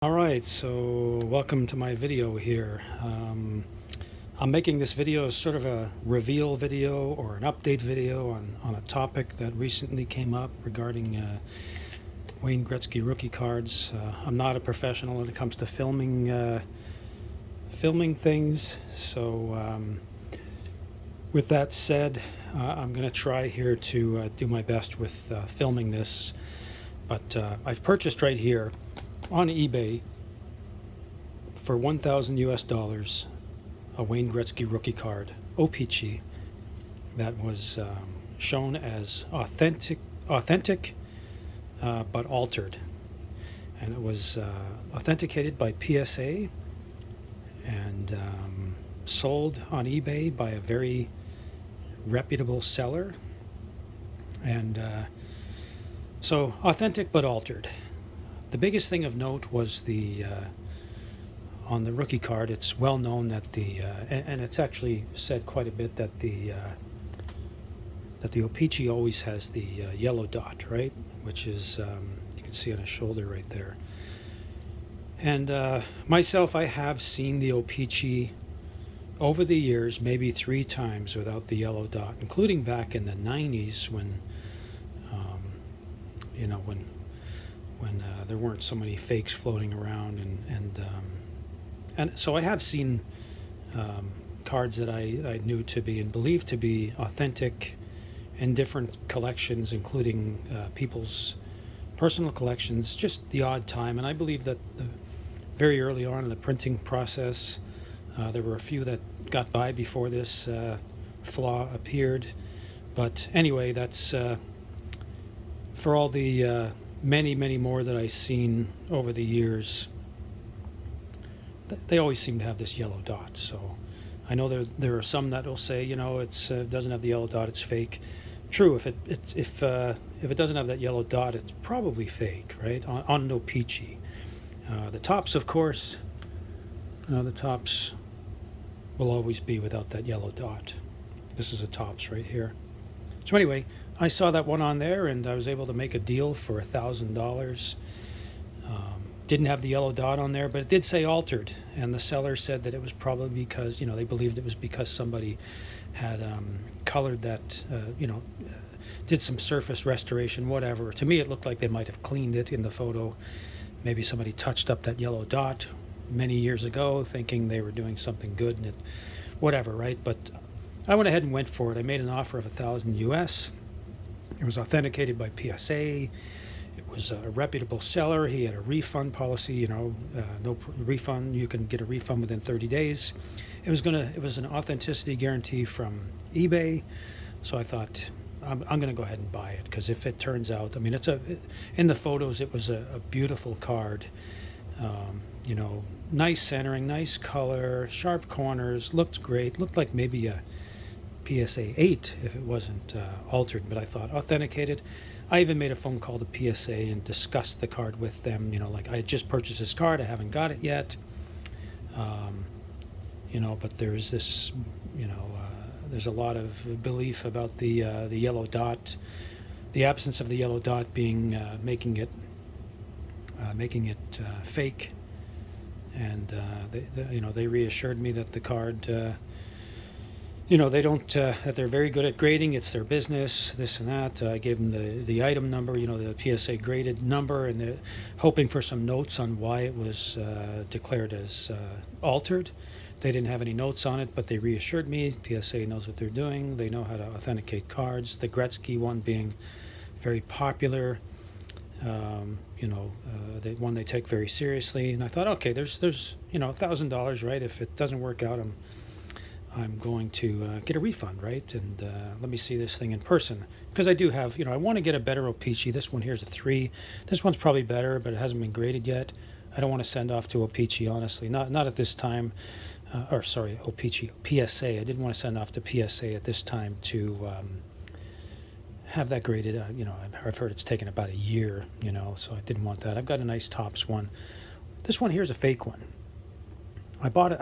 Alright, so welcome to my video here. I'm making this video as sort of a reveal video or an update video on a topic that recently came up regarding Wayne Gretzky rookie cards. I'm not a professional when it comes to filming things, so with that said, I'm going to try here to do my best with filming this, but I've purchased right here on eBay for $1,000 a Wayne Gretzky rookie card, OPC, that was shown as authentic but altered, and it was authenticated by PSA and sold on eBay by a very reputable seller, and so authentic but altered. The biggest thing of note was the on the rookie card. It's well known that and it's actually said quite a bit that the OPC always has the yellow dot, right? Which is you can see on his shoulder right there. And myself, I have seen the OPC over the years, maybe 3 times without the yellow dot, including back in the 90s when when there weren't so many fakes floating around, and so I have seen cards that I knew to be and believed to be authentic in different collections, including people's personal collections, just the odd time. And I believe that very early on in the printing process, there were a few that got by before this flaw appeared. But anyway, that's for all the many more that I've seen over the years. They always seem to have this yellow dot. So I know there are some that will say, it's doesn't have the yellow dot, it's fake. True, if it doesn't have that yellow dot, it's probably fake, right? On no peachy. The tops, of course, the tops will always be without that yellow dot. This is the tops right here. So anyway, I saw that one on there, and I was able to make a deal for $1,000. Didn't have the yellow dot on there, but it did say altered, and the seller said that it was probably because they believed it was because somebody had colored that, did some surface restoration, whatever. To me, it looked like they might have cleaned it in the photo. Maybe somebody touched up that yellow dot many years ago, thinking they were doing something good, and whatever, right? But I went ahead and went for it. I made an offer of $1,000 US. It was authenticated by PSA. It was a reputable seller. He had a refund policy, no refund. You can get a refund within 30 days. It was an authenticity guarantee from eBay. So I thought, I'm going to go ahead and buy it, because if it turns out, in the photos, it was a beautiful card. Nice centering, nice color, sharp corners, looked great. Looked like maybe a PSA 8 if it wasn't altered, but I thought authenticated. I even made a phone call to PSA and discussed the card with them. Like, I had just purchased this card, I haven't got it yet. But there's this, there's a lot of belief about the yellow dot, the absence of the yellow dot being making it fake. And they reassured me that the card, they don't, that they're very good at grading. It's their business, this and that. I gave them the item number, the PSA graded number, and they're hoping for some notes on why it was declared as altered. They didn't have any notes on it, but they reassured me PSA knows what they're doing. They know how to authenticate cards. The Gretzky one being very popular, one they take very seriously. And I thought, okay, there's $1,000, right? If it doesn't work out, I'm going to get a refund, right? And let me see this thing in person, because I do have, I want to get a better OPC. This one here's a 3. This one's probably better, but it hasn't been graded yet. I don't want to send off to OPC, honestly, not at this time. OPC, PSA. I didn't want to send off to PSA at this time to have that graded. I've heard it's taken about a year, so I didn't want that. I've got a nice tops one. This one here's a fake one. I bought it,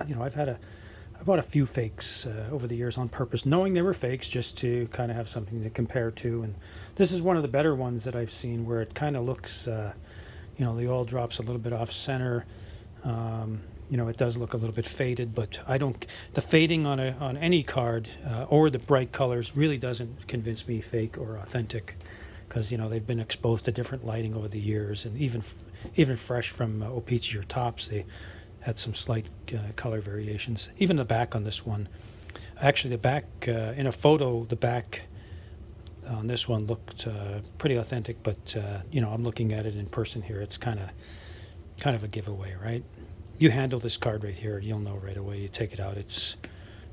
I bought a few fakes over the years on purpose, knowing they were fakes, just to kind of have something to compare to. And this is one of the better ones that I've seen, where it kind of looks, the oil drops a little bit off center. It does look a little bit faded, but I don't. The fading on any card or the bright colors really doesn't convince me fake or authentic, because they've been exposed to different lighting over the years, and even fresh from OPC or tops, they had some slight color variations. Even the back on this one, actually, the back in a photo, the back on this one looked pretty authentic, but I'm looking at it in person here. It's kind of a giveaway, right? You handle this card right here, you'll know right away. You take it out, it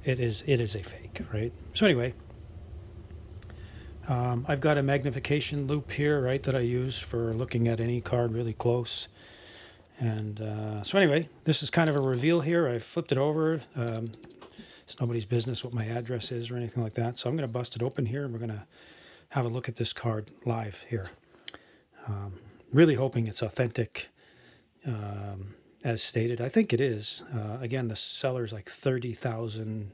is a fake, right? So anyway, I've got a magnification loop here, right, that I use for looking at any card really close. And so anyway, this is kind of a reveal here. I flipped it over. It's nobody's business what my address is or anything like that. So I'm going to bust it open here, and we're going to have a look at this card live here. Really hoping it's authentic, as stated. I think it is. Again, the seller's like 30,000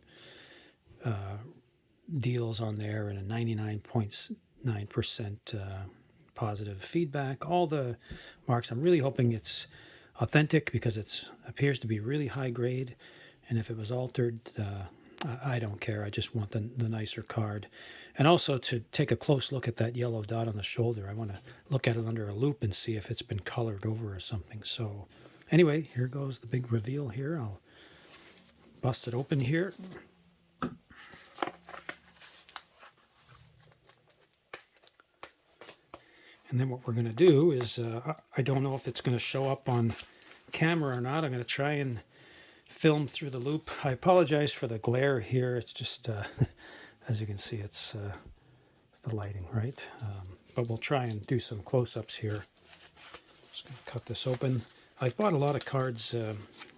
deals on there, and a 99.9% positive feedback. All the marks. I'm really hoping it's authentic, because it appears to be really high grade. And if it was altered, I don't care. I just want the nicer card. And also to take a close look at that yellow dot on the shoulder. I want to look at it under a loop and see if it's been colored over or something. So anyway, here goes the big reveal here. I'll bust it open here. And then what we're going to do is, I don't know if it's going to show up on camera or not. I'm going to try and film through the loop. I apologize for the glare here. It's just, as you can see, it's the lighting, right? But we'll try and do some close-ups here. Just going to cut this open. I've bought a lot of cards.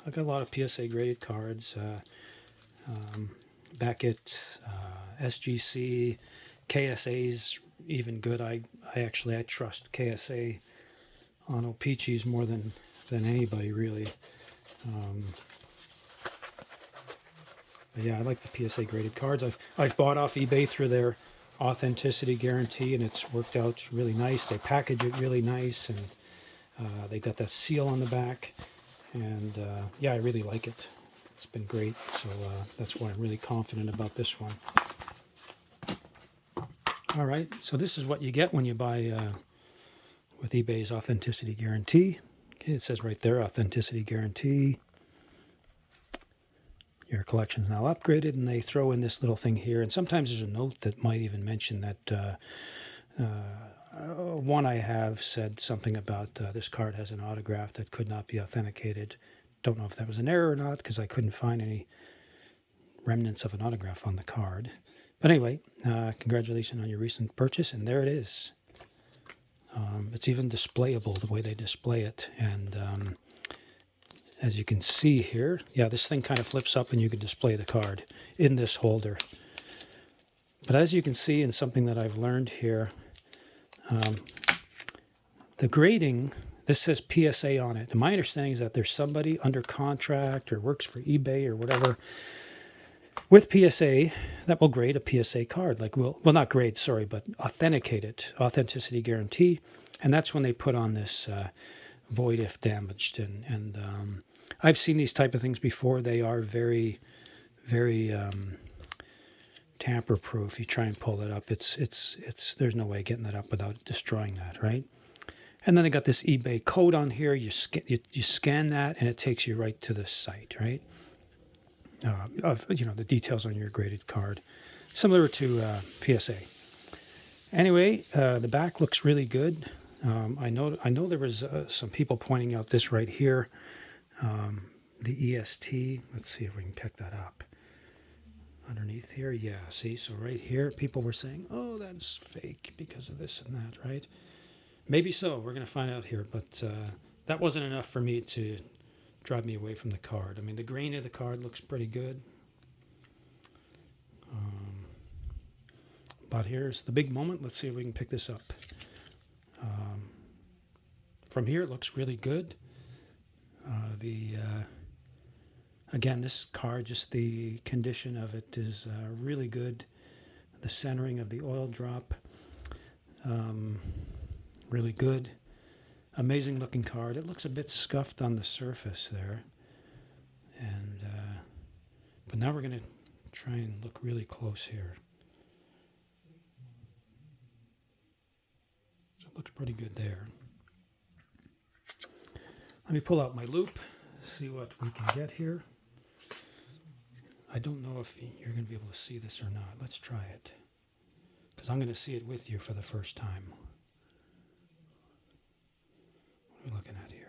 I've got a lot of PSA graded cards. Beckett, SGC, KSA's even good. I trust KSA on OPCs more than anybody, really. But yeah, I like the PSA graded cards. I've bought off eBay through their authenticity guarantee, and it's worked out really nice. They package it really nice, and they got that seal on the back, and yeah, I really like it. It's been great, so that's why I'm really confident about this one. All right, so this is what you get when you buy with eBay's authenticity guarantee. Okay, it says right there, authenticity guarantee. Your collection is now upgraded, and they throw in this little thing here. And sometimes there's a note that might even mention that one I have said something about this card has an autograph that could not be authenticated. Don't know if that was an error or not, because I couldn't find any remnants of an autograph on the card. But anyway, congratulations on your recent purchase, and there it is. It's even displayable the way they display it. And as you can see here, yeah, this thing kind of flips up and you can display the card in this holder. But as you can see, in something that I've learned here, the grading, this says PSA on it. And my understanding is that there's somebody under contract or works for eBay or whatever with PSA that will grade a PSA card. Like, well, not grade, sorry, but authenticate it, authenticity guarantee. And that's when they put on this void if damaged. And I've seen these type of things before. They are very, very tamper-proof. You try and pull it up, it's there's no way getting that up without destroying that, right? And then they got this eBay code on here. You scan that, and it takes you right to the site, right? Of the details on your graded card, similar to PSA. Anyway, the back looks really good. I know there was some people pointing out this right here, the EST. Let's see if we can pick that up. Underneath here, yeah. See, so right here, people were saying, "Oh, that's fake because of this and that," right? Maybe so. We're going to find out here, but that wasn't enough for me to drive me away from the card. I mean, the grain of the card looks pretty good. But here's the big moment. Let's see if we can pick this up. From here, it looks really good. Again, this card, just the condition of it is really good. The centering of the oil drop, really good. Amazing looking card. It looks a bit scuffed on the surface there. And but now we're going to try and look really close here. So it looks pretty good there. Let me pull out my loop, see what we can get here. I don't know if you're going to be able to see this or not. Let's try it, because I'm going to see it with you for the first time. What are we looking at here?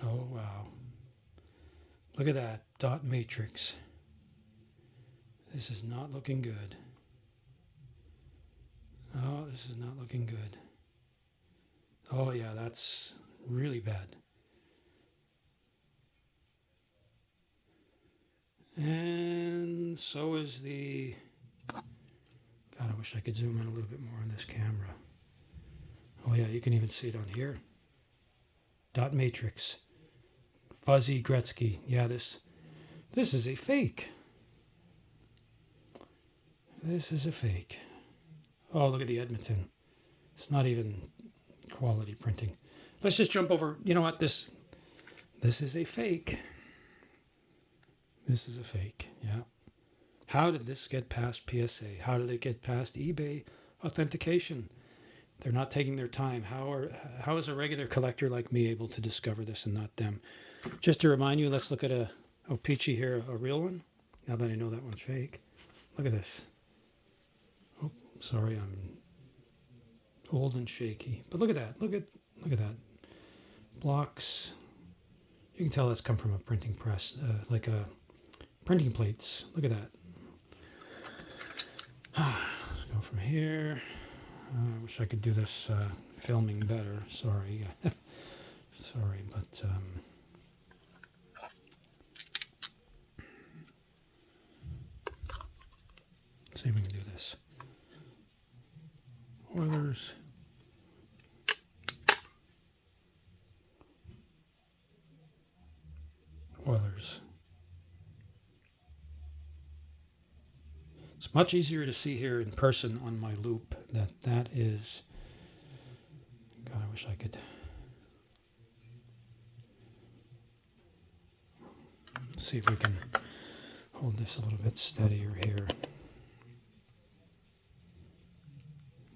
Oh, wow. Look at that dot matrix. This is not looking good. Oh, this is not looking good. Oh, yeah, that's really bad. And so is the... God, I wish I could zoom in a little bit more on this camera. Oh, yeah, you can even see it on here. Dot matrix. Fuzzy Gretzky. Yeah, this is a fake. This is a fake. Oh, look at the Edmonton. It's not even quality printing. Let's just jump over. You know what? This is a fake. This is a fake. Yeah. How did this get past PSA? How did it get past eBay authentication? They're not taking their time. How is a regular collector like me able to discover this and not them? Just to remind you, let's look at a OPC here, a real one. Now that I know that one's fake. Look at this. Oh, sorry, I'm old and shaky. But look at that. Look at that. Blocks. You can tell that's come from a printing press, like a printing plates. Look at that. Let's go from here. I wish I could do this filming better. Sorry. Sorry, but let's see if we can do this. Oilers. Oilers. It's much easier to see here in person on my loop. That is... God, I wish I could... see if we can hold this a little bit steadier here.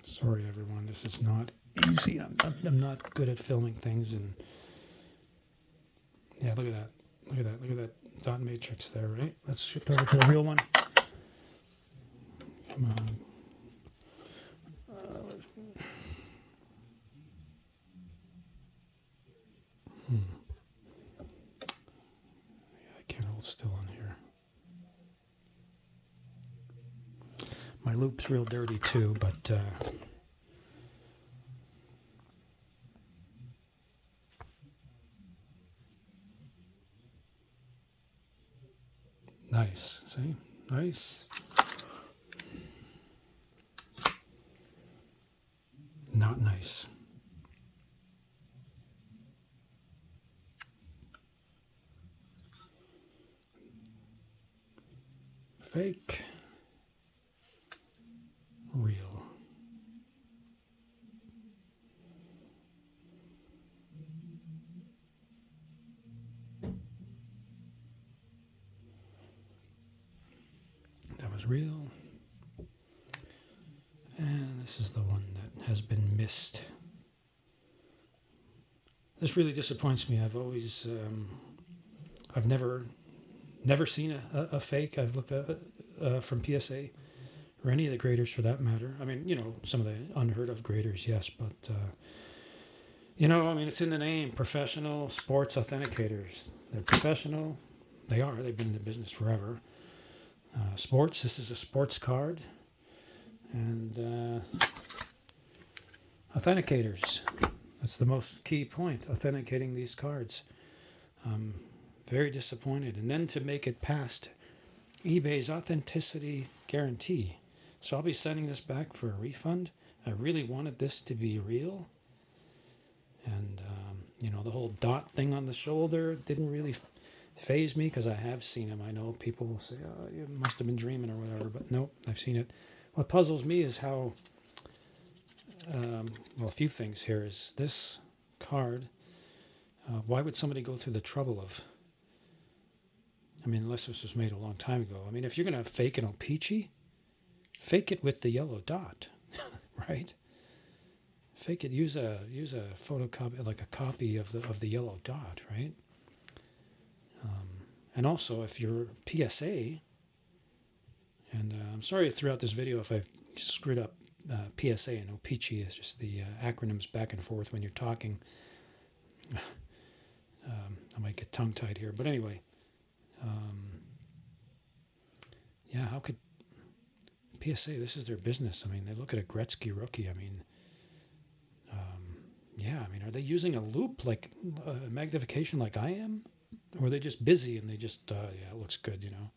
Sorry, everyone. This is not easy. I'm not good at filming things. And yeah, look at that. Look at that. Look at that dot matrix there, right? Let's shift over to the real one. Come on. I can't hold still on here. My loop's real dirty too, but nice. See? Nice. Not nice. Fake. Real. That was real. And this is the one that has been missed. This really disappoints me. I've always, I've never seen a fake. I've looked at from PSA or any of the graders for that matter. I mean, you know, some of the unheard of graders, yes, but you know, I mean, it's in the name, professional sports authenticators. They're professional. They are. They've been in the business forever. Sports. This is a sports card, and authenticators. That's the most key point. Authenticating these cards. Very disappointed. And then to make it past eBay's authenticity guarantee. So I'll be sending this back for a refund. I really wanted this to be real. And, you know, the whole dot thing on the shoulder didn't really faze me because I have seen them. I know people will say, "Oh, you must have been dreaming" or whatever, but nope, I've seen it. What puzzles me is how, well, a few things here is this card. Why would somebody go through the trouble of? I mean, unless this was made a long time ago. I mean, if you're going to fake an OPC, fake it with the yellow dot, right? Fake it. Use a photocopy, like a copy of the yellow dot, right? And also, if you're PSA, and I'm sorry throughout this video if I screwed up PSA and OPC is just the acronyms back and forth when you're talking. I might get tongue-tied here, but anyway. Yeah, how could PSA, this is their business. I mean, they look at a Gretzky rookie. I mean, yeah, I mean, are they using a loop, like magnification like I am? Or are they just busy and they just, yeah, it looks good, you know?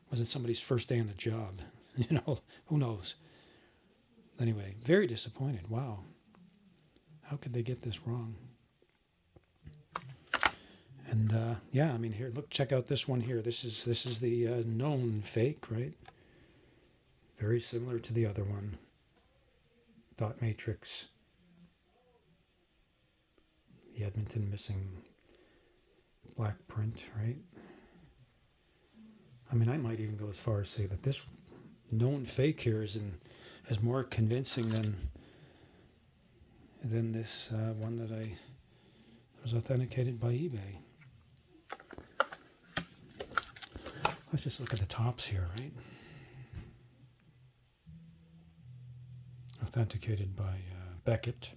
Was it somebody's first day on the job? You know, who knows? Anyway, very disappointed. Wow. How could they get this wrong? And yeah, I mean, here, look, check out this one here. This is the known fake, right? Very similar to the other one. Dot matrix. The Edmonton missing black print, right? I mean, I might even go as far as say that this known fake here is more convincing than this one that was authenticated by eBay. Let's just look at the tops here, right? Authenticated by Beckett.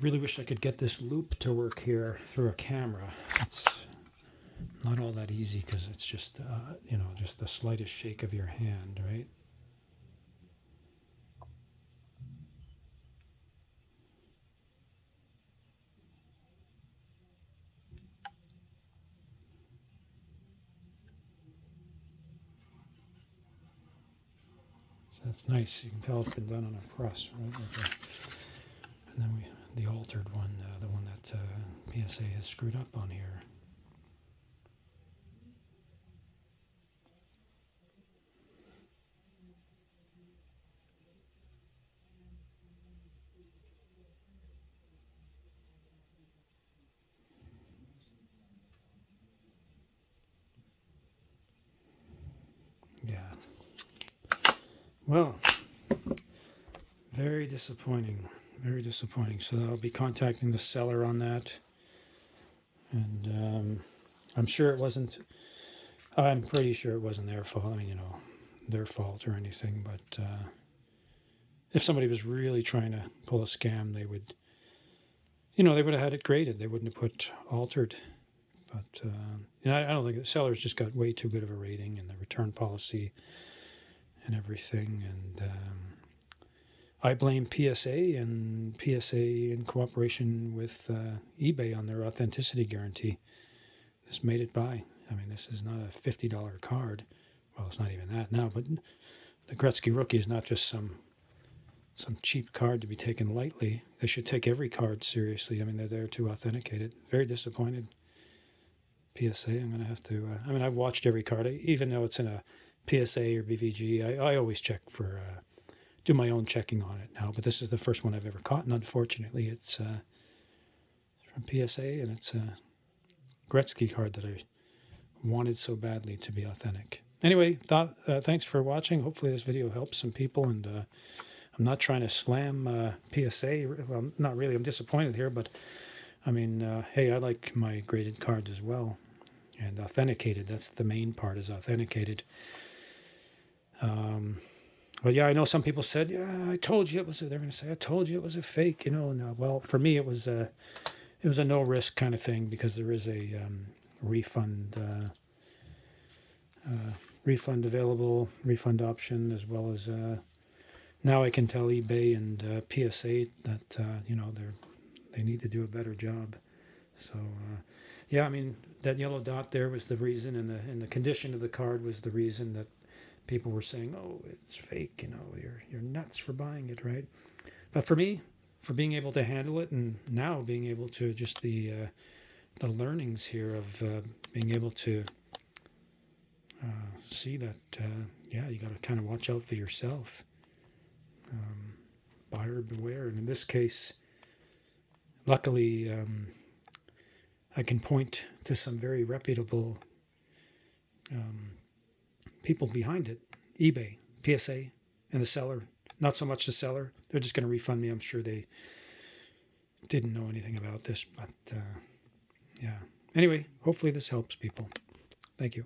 Really wish I could get this loop to work here through a camera. It's not all that easy because it's just, you know, just the slightest shake of your hand, right? So that's nice. You can tell it's been done on a press, right? And then the altered one, the one that PSA has screwed up on here. Yeah. Well, very disappointing. Very disappointing. So I'll be contacting the seller on that. And I'm sure it wasn't, I'm pretty sure it wasn't their fault. I mean, you know, their fault or anything. But if somebody was really trying to pull a scam, they would, you know, they would have had it graded. They wouldn't have put altered. But you know, I don't think the sellers just got way too good of a rating and the return policy and everything. And I blame PSA and PSA in cooperation with eBay on their authenticity guarantee. This made it by. I mean, this is not a $50 card. Well, it's not even that now, but the Gretzky rookie is not just some cheap card to be taken lightly. They should take every card seriously. I mean, they're there to authenticate it. Very disappointed. PSA, I'm going to have to, I mean, I've watched every card, even though it's in a PSA or BVG. I always check for, do my own checking on it now, but this is the first one I've ever caught, and unfortunately it's from PSA, and it's a Gretzky card that I wanted so badly to be authentic. Anyway, thanks for watching. Hopefully this video helps some people, and I'm not trying to slam PSA. Well, not really. I'm disappointed here, but I mean, hey, I like my graded cards as well, and authenticated. That's the main part, is authenticated. But yeah, I know some people said, "Yeah, I told you it was." They're going to say, "I told you it was a fake," you know. And well, for me, it was a no risk kind of thing, because there is a refund available, refund option, as well as now I can tell eBay and PSA that you know, they need to do a better job. So yeah, I mean, that yellow dot there was the reason, and the condition of the card was the reason that people were saying, "Oh, it's fake," you know, you're nuts for buying it, right? But for me, for being able to handle it, and now being able to just the learnings here of being able to see that yeah, you got to kind of watch out for yourself. Buyer beware. And in this case, luckily, I can point to some very reputable people behind it. eBay, PSA, and the seller. Not so much the seller. They're just going to refund me. I'm sure they didn't know anything about this, but yeah. Anyway, hopefully this helps people. Thank you.